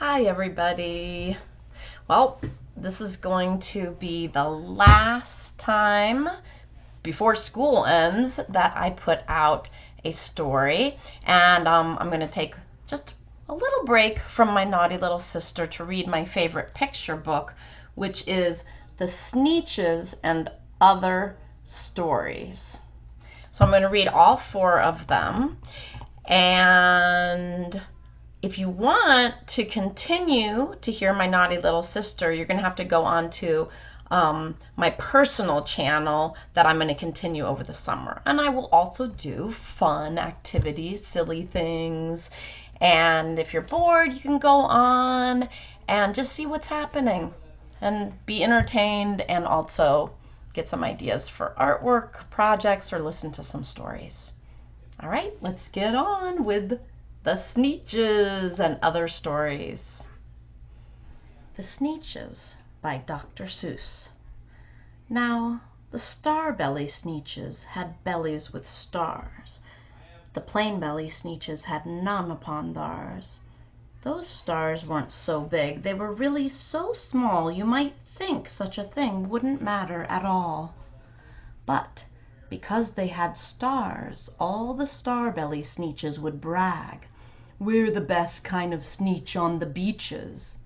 Hi, everybody. Well, this is going to be the last time before school ends that I put out a story. And I'm going to take just a little break from my naughty little sister to read my favorite picture book, which is The Sneetches and Other Stories. So I'm going to read all four of them. And if you want to continue to hear my naughty little sister, you're going to have to go on to my personal channel that I'm going to continue over the summer. And I will also do fun activities, silly things. And if you're bored, you can go on and just see what's happening and be entertained and also get some ideas for artwork, projects, or listen to some stories. All right, let's get on with the Sneetches and Other Stories. The Sneetches by Dr. Seuss. Now, the star-belly Sneetches had bellies with stars. The plain-belly Sneetches had none upon theirs. Those stars weren't so big, they were really so small you might think such a thing wouldn't matter at all. But because they had stars, all the star-belly Sneetches would brag. "We're the best kind of Sneetch on the beaches."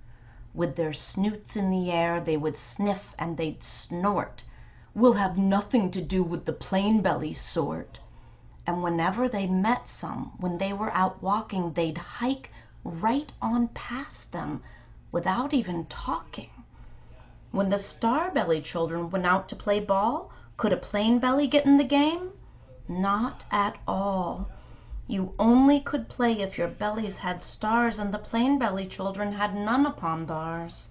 With their snoots in the air, they would sniff and they'd snort. "We'll have nothing to do with the plain-belly sort." And whenever they met some, when they were out walking, they'd hike right on past them without even talking. When the star-belly children went out to play ball, could a plain-belly get in the game? Not at all. You only could play if your bellies had stars, and the plain-belly children had none upon theirs.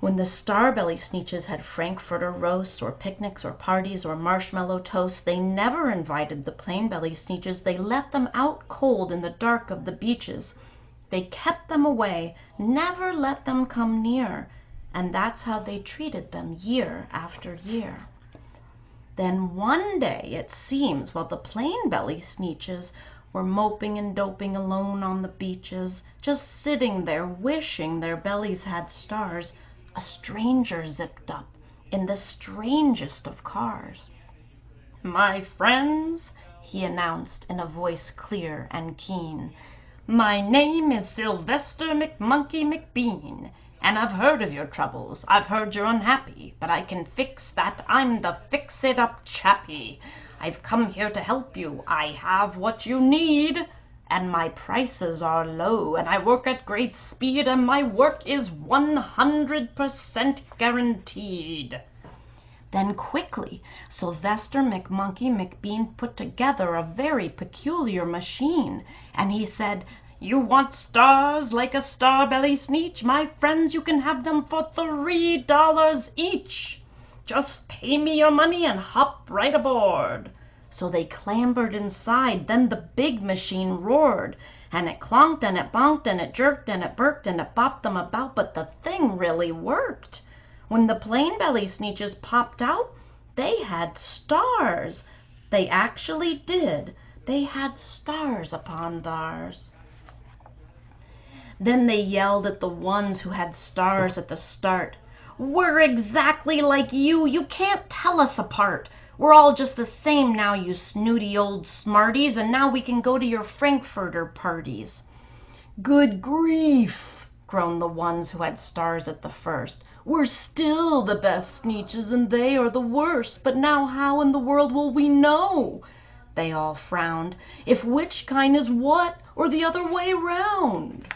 When the star-belly Sneetches had frankfurter roasts or picnics or parties or marshmallow toasts, they never invited the plain-belly Sneetches. They let them out cold in the dark of the beaches. They kept them away, never let them come near, and that's how they treated them year after year. Then one day, it seems, while the plain-belly Sneetches were moping and doping alone on the beaches, just sitting there wishing their bellies had stars, a stranger zipped up in the strangest of cars. "My friends," he announced in a voice clear and keen, "my name is Sylvester McMonkey McBean, and I've heard of your troubles. I've heard you're unhappy, but I can fix that. I'm the fix-it-up chappie. I've come here to help you. I have what you need, and my prices are low, and I work at great speed, and my work is 100% guaranteed." Then quickly, Sylvester McMonkey McBean put together a very peculiar machine, and he said, "You want stars like a star-belly Sneetch? My friends, you can have them for $3 each. Just pay me your money and hop right aboard." So they clambered inside. Then the big machine roared, and it clonked and it bonked and it jerked and it burked and it bopped them about, but the thing really worked. When the plain-belly Sneetches popped out, they had stars. They actually did. They had stars upon theirs. Then they yelled at the ones who had stars at the start. "We're exactly like you. You can't tell us apart. We're all just the same now, you snooty old smarties, and now we can go to your frankfurter parties." "Good grief," groaned the ones who had stars at the first. "We're still the best Sneetches, and they are the worst. But now how in the world will we know," they all frowned, "if which kind is what, or the other way round?"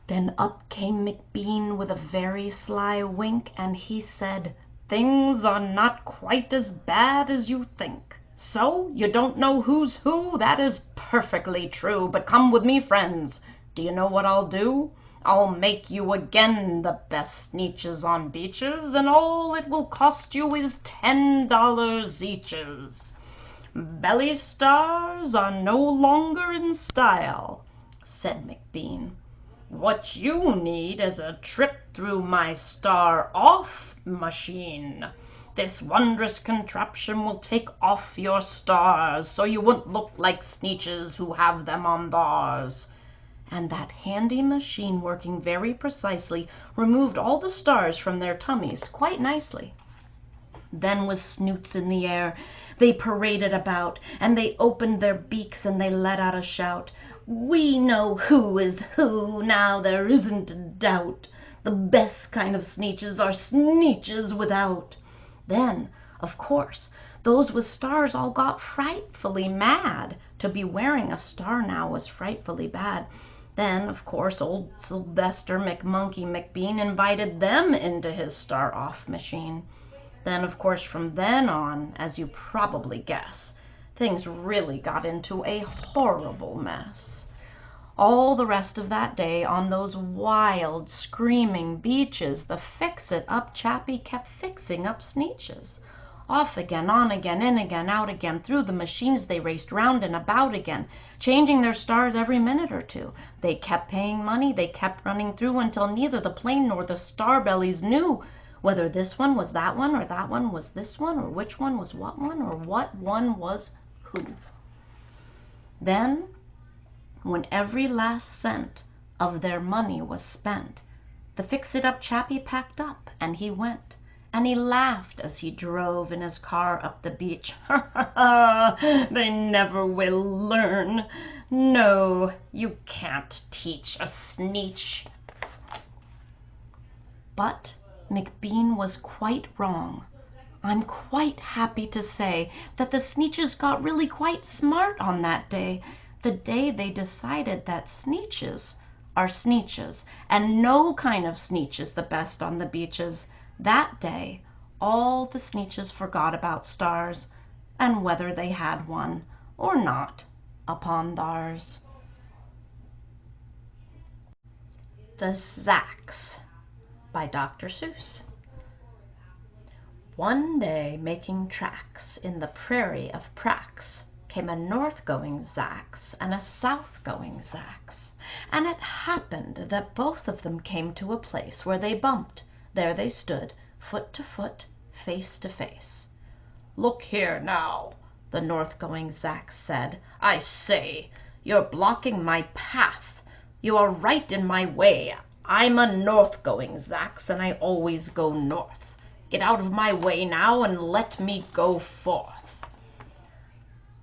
Then up came McBean with a very sly wink, and he said, "Things are not quite as bad as you think. So, you don't know who's who? That is perfectly true. But come with me, friends. Do you know what I'll do? I'll make you again the best Sneetches on beaches, and all it will cost you is $10 eaches. Belly stars are no longer in style," said McBean. "What you need is a trip through my star-off machine. This wondrous contraption will take off your stars, so you won't look like Sneetches who have them on theirs." And that handy machine, working very precisely, removed all the stars from their tummies quite nicely. Then with snoots in the air, they paraded about, and they opened their beaks and they let out a shout. "We know who is who, now there isn't a doubt. The best kind of Sneetches are Sneetches without." Then, of course, those with stars all got frightfully mad. To be wearing a star now was frightfully bad. Then, of course, old Sylvester McMonkey McBean invited them into his star-off machine. Then, of course, from then on, as you probably guess, things really got into a horrible mess. All the rest of that day on those wild, screaming beaches, the fix-it-up chappie kept fixing up Sneetches. Off again, on again, in again, out again, through the machines they raced round and about again, changing their stars every minute or two. They kept paying money, they kept running through until neither the plane nor the Starbellies knew whether this one was that one, or that one was this one, or which one was what one, or what one was who. Then, when every last cent of their money was spent, the fix-it-up chappie packed up and he went. And he laughed as he drove in his car up the beach. "Ha ha ha! They never will learn. No, you can't teach a Sneetch." But McBean was quite wrong. I'm quite happy to say that the Sneetches got really quite smart on that day, the day they decided that Sneetches are Sneetches, and no kind of Sneetch is the best on the beaches. That day, all the Sneetches forgot about stars, and whether they had one or not upon theirs. The Zacks by Dr. Seuss. One day, making tracks in the prairie of Prax, came a north-going Zax and a south-going Zax, and it happened that both of them came to a place where they bumped. There they stood, foot to foot, face to face. "Look here now," the north-going Zax said. "I say, you're blocking my path. You are right in my way. I'm a north-going Zax, and I always go north. Get out of my way now and let me go forth."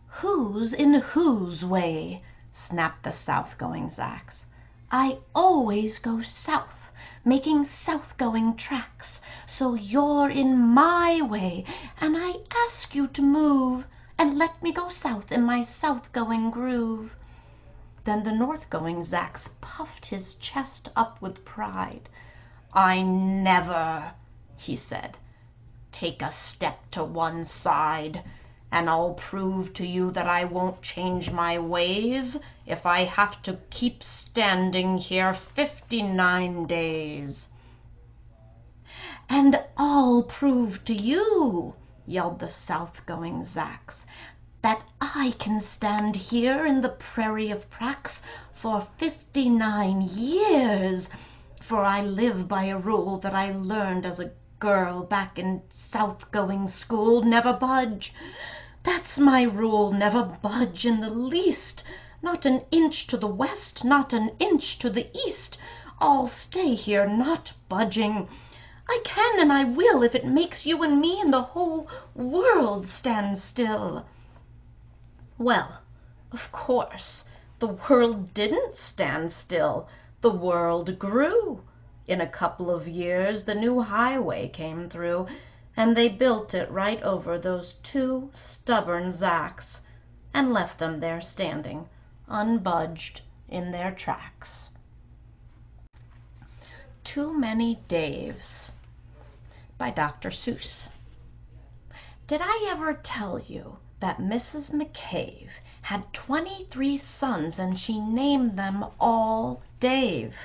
"Who's in whose way?" snapped the south-going Zax. "I always go south, making south-going tracks, so you're in my way, and I ask you to move and let me go south in my south-going groove." Then the north-going Zax puffed his chest up with pride. "I never," he said, "take a step to one side, and I'll prove to you that I won't change my ways if I have to keep standing here 59 days. "And I'll prove to you," yelled the south-going Zax, "that I can stand here in the prairie of Prax for 59 years, for I live by a rule that I learned as a girl back in south-going school. Never budge. That's my rule, never budge in the least. Not an inch to the west, not an inch to the east. I'll stay here, not budging. I can and I will if it makes you and me and the whole world stand still." Well, of course, the world didn't stand still. The world grew. In a couple of years, the new highway came through, and they built it right over those two stubborn Zacs, and left them there standing, unbudged in their tracks. Too Many Daves by Dr. Seuss. Did I ever tell you that Mrs. McCabe had 23 sons and she named them all Dave?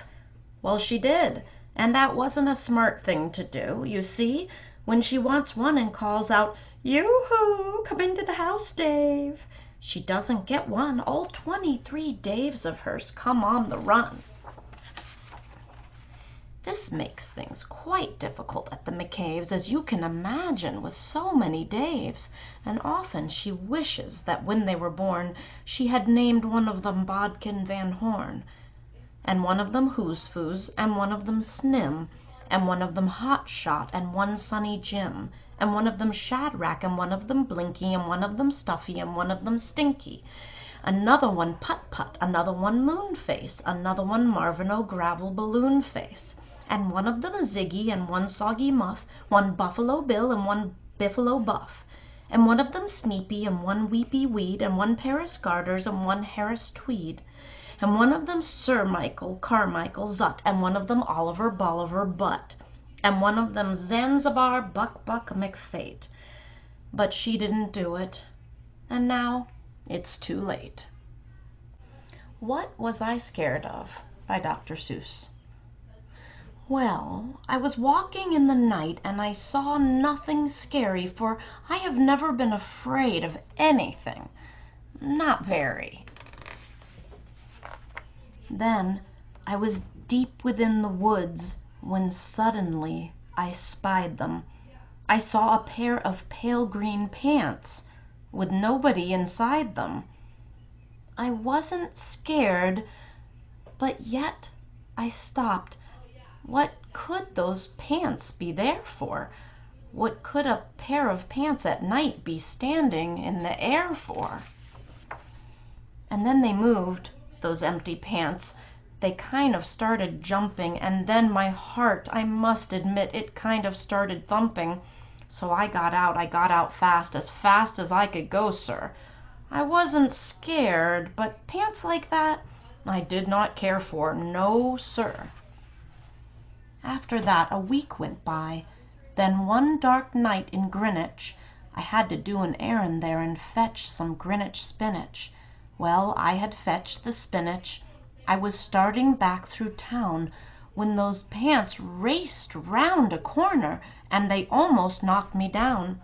Well, she did, and that wasn't a smart thing to do. You see, when she wants one and calls out, "Yoo-hoo, come into the house, Dave," she doesn't get one. All 23 Daves of hers come on the run. This makes things quite difficult at the McCaves, as you can imagine, with so many Daves, and often she wishes that when they were born she had named one of them Bodkin Van Horn, and one of them Who's Foos, and one of them Snim, and one of them Hot Shot, and one Sunny Jim, and one of them Shadrach, and one of them Blinky, and one of them Stuffy, and one of them Stinky, another one Put Put, another one Moonface, another one Marvin O'Gravel Balloon Face, and one of them a Ziggy, and one Soggy Muff, one Buffalo Bill, and one Biffalo Buff, and one of them Sneepy, and one Weepy Weed, and one Paris Garters, and one Harris Tweed, and one of them Sir Michael Carmichael Zut, and one of them Oliver Bolivar Butt, and one of them Zanzibar Buck Buck McFate. But she didn't do it, and now it's too late. What Was I Scared Of? By Dr. Seuss. Well, I was walking in the night and I saw nothing scary, for I have never been afraid of anything. Not very. Then I was deep within the woods when suddenly I spied them. I saw a pair of pale green pants with nobody inside them. I wasn't scared, but yet I stopped. What could those pants be there for? What could a pair of pants at night be standing in the air for? And then they moved, those empty pants. They kind of started jumping, and then my heart, I must admit, it kind of started thumping. So I got out fast as I could go, sir. I wasn't scared, but pants like that I did not care for, no, sir. After that, a week went by. Then one dark night in Greenwich, I had to do an errand there and fetch some Greenwich spinach. Well, I had fetched the spinach. I was starting back through town when those pants raced round a corner, and they almost knocked me down.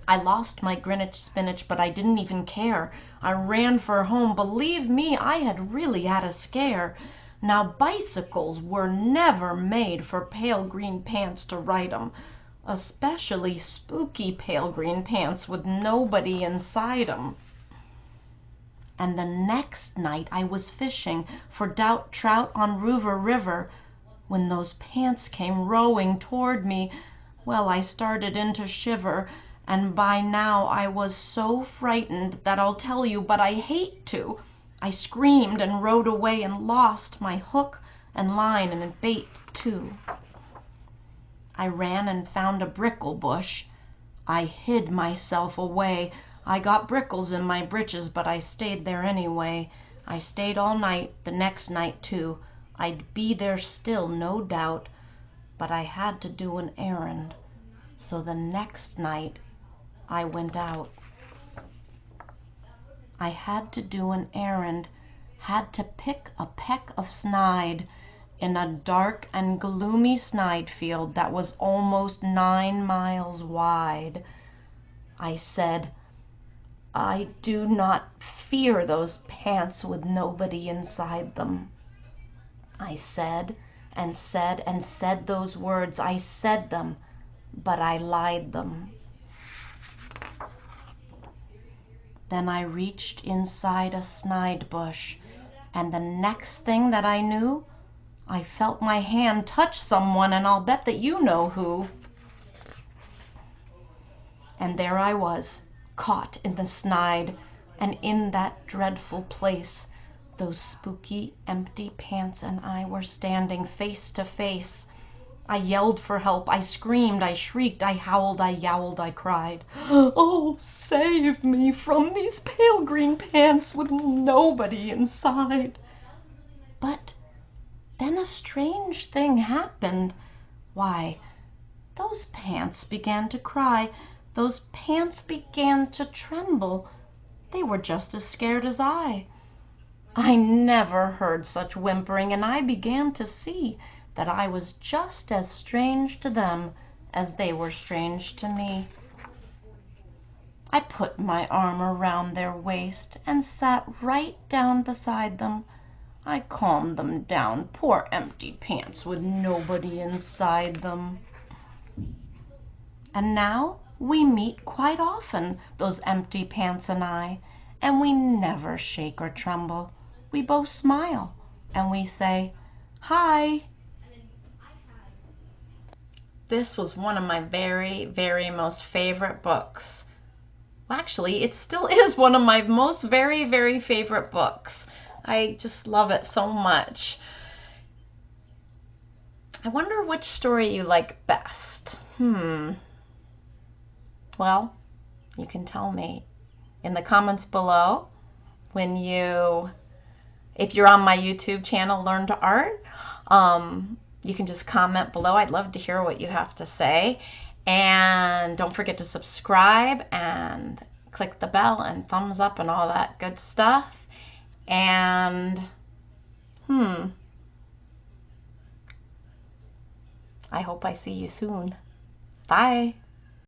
I lost my Greenwich spinach, but I didn't even care. I ran for home. Believe me, I had really had a scare. Now, bicycles were never made for pale green pants to ride 'em, especially spooky pale green pants with nobody inside 'em. And the next night I was fishing for trout on Ruver River when those pants came rowing toward me. Well, I started in to shiver, and by now I was so frightened that I'll tell you, but I hate to. I screamed and rowed away and lost my hook and line and bait too. I ran and found a brickle bush. I hid myself away. I got brickles in my breeches, but I stayed there anyway. I stayed all night, the next night too. I'd be there still, no doubt, but I had to do an errand. So the next night I went out. I had to do an errand, had to pick a peck of snide in a dark and gloomy snide field that was almost 9 miles wide. I said, I do not fear those pants with nobody inside them. I said and said and said those words. I said them, but I lied them. Then I reached inside a snide bush, and the next thing that I knew, I felt my hand touch someone, and I'll bet that you know who. And there I was, caught in the snide, and in that dreadful place, those spooky, empty pants and I were standing face to face. I yelled for help, I screamed, I shrieked, I howled, I yowled, I cried, oh, save me from these pale green pants with nobody inside. But then a strange thing happened. Why, those pants began to cry. Those pants began to tremble. They were just as scared as I. I never heard such whimpering, and I began to see that I was just as strange to them as they were strange to me. I put my arm around their waist and sat right down beside them. I calmed them down, poor empty pants with nobody inside them. And now we meet quite often, those empty pants and I, and we never shake or tremble. We both smile and we say, "Hi." This was one of my very, very most favorite books. Well, actually, it still is one of my most very, very favorite books. I just love it so much. I wonder which story you like best. Well, you can tell me in the comments below if you're on my YouTube channel, Learn to Art. You can just comment below. I'd love to hear what you have to say. And don't forget to subscribe and click the bell and thumbs up and all that good stuff. And I hope I see you soon. Bye.